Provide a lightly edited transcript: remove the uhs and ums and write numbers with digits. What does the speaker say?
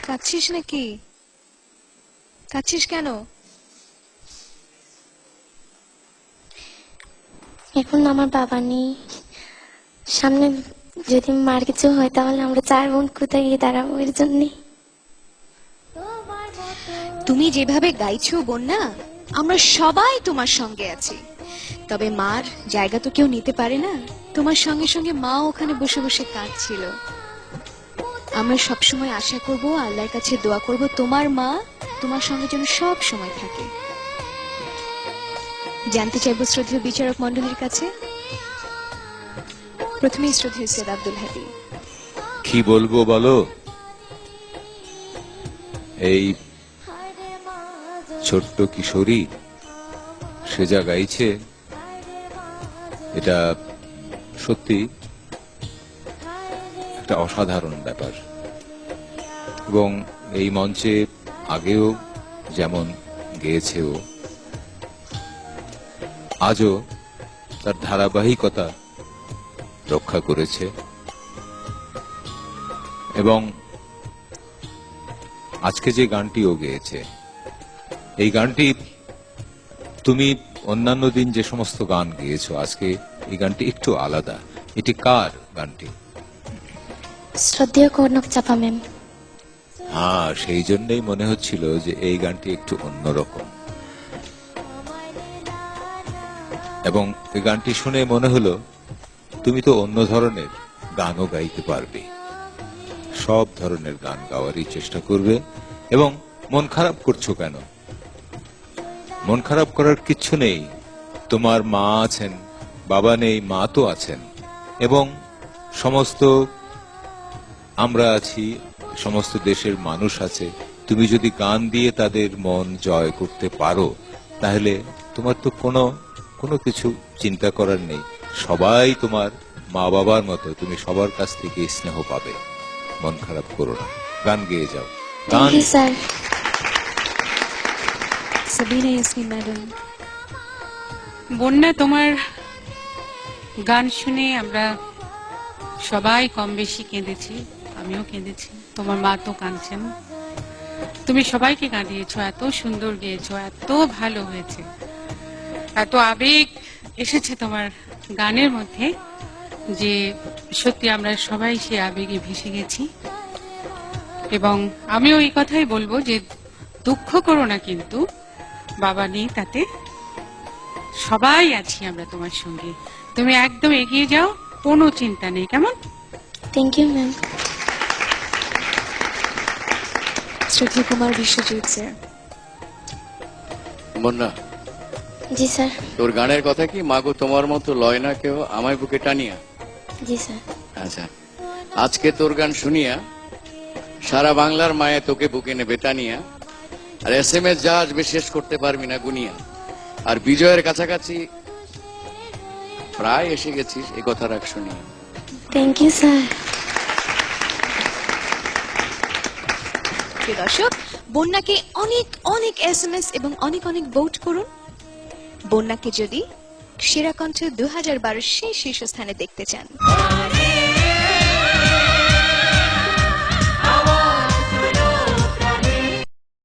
কাঁদছিস নাকি? কাঁদছিস কেন? এখন আমার বাবা নেই, সামনে যদি মার কিছু হয় তাহলে আমরা 4 বোন কোথায় গিয়ে দাঁড়াবো? এর জন্যে। তুমি যেভাবে গাইছো বন্যা, আমরা সবাই তোমার সঙ্গে আছি। তবে মার জায়গা তো কেউ নিতে পারে না। তোমার সঙ্গে সঙ্গে মা ওখানে বসে বসে কাঁদছিল। আমরা সবসময় আশা করব, আল্লাহর কাছে দোয়া করব, তোমার মা তোমার সঙ্গে যেন সব সময় থাকে। জানতে চাইবো শ্রদ্ধেয় বিচারক মন্ডলীর কাছে, প্রথমে শ্রদ্ধেয় সৈয়দ আব্দুল হাদী। কি বলবো বলো? এই ছোট্ট কিশোরী সে যা গাইছে, এটা সত্যি একটা অসাধারণ ব্যাপার। এবং এই মঞ্চে আগেও যেমন গেয়েছে ও, আজও তার ধারাবাহিকতা রক্ষা করেছে। এবং আজকে যে গানটি ও গেয়েছে, এই গানটি তুমি অন্যান্য দিন যে সমস্ত গান গেয়েছো, আজকে এই গানটি একটু আলাদা। এটি কার গানটি? শ্রদ্ধেয় কনক চাপা ম্যাম। হ্যাঁ, সেই জন্যই মনে হচ্ছিল যে এই গানটি একটু অন্যরকম। এবং এই গানটি শুনে মনে হলো তুমি তো অন্য ধরনের গানও গাইতে পারবে, সব ধরনের গান গাওয়ারই চেষ্টা করবে। এবং মন খারাপ করছো কেন? মন খারাপ করার কিচ্ছু নেই। তোমার মা আছেন, বাবা নেই, মা তো আছেন, এবং সমস্ত আমরা আছি, সমস্ত দেশের মানুষ আছে। তুমি যদি গান দিয়ে তাদের মন জয় করতে পারো, তাহলে তোমার তো কোনো কিছু চিন্তা করার নেই। সবাই তোমার মা বাবার মতো, তুমি সবার কাছ থেকে স্নেহ পাবে। মন খারাপ করো না, গান গেয়ে যাও। গান। সাবিনা ইয়াসমিন ম্যাডাম। বন্যা, তোমার গান শুনে আমরা সবাই কম বেশি কেঁদেছি, আমিও কেঁদেছি, তোমার মা তো কাঁদছেন। তুমি সবাইকে কাঁদিয়েছো, এত সুন্দর গেয়েছো, এত ভালো হয়েছে, এত আবেগ এসেছে তোমার গানের মধ্যে যে সত্যি আমরা সবাই সে আবেগে ভেসে গেছি। এবং আমিও এই কথাই বলবো যে দুঃখ করো না, কিন্তু বাবা নেই, তাতে সবাই আছি আমরা তোমার সঙ্গে। তুমি একদম এগিয়ে যাও, কোনো চিন্তা নেই, কেমন? Thank you ma'am. শ্রদ্ধেয় কুমার বিশ্বজিৎ স্যার। বন্যা, জি স্যার। তোর গানের কথা কি মাগো তোমার মতো লয় না কেউ আমায় বুকে টানিয়া? জি স্যার। আচ্ছা, আজকে তোর গান শুনিয়া সারা বাংলার মায়ে তোকে বুকে নেবে টানিয়া। আর SMS যা আসবে শেষ করতে পারবি না গুনিয়া। আর বিজয়ের কাছাকাছি প্রায় এসে গেছিস, এই কথা রাখ শুনিয়া। Thank you sir. প্রিয় দর্শক, বন্যাকে অনেক অনেক SMS এবং অনেক অনেক ভোট করুন। বন্যাকে যদি সেরা কণ্ঠ 2012 সেই শীর্ষস্থানে দেখতে চান।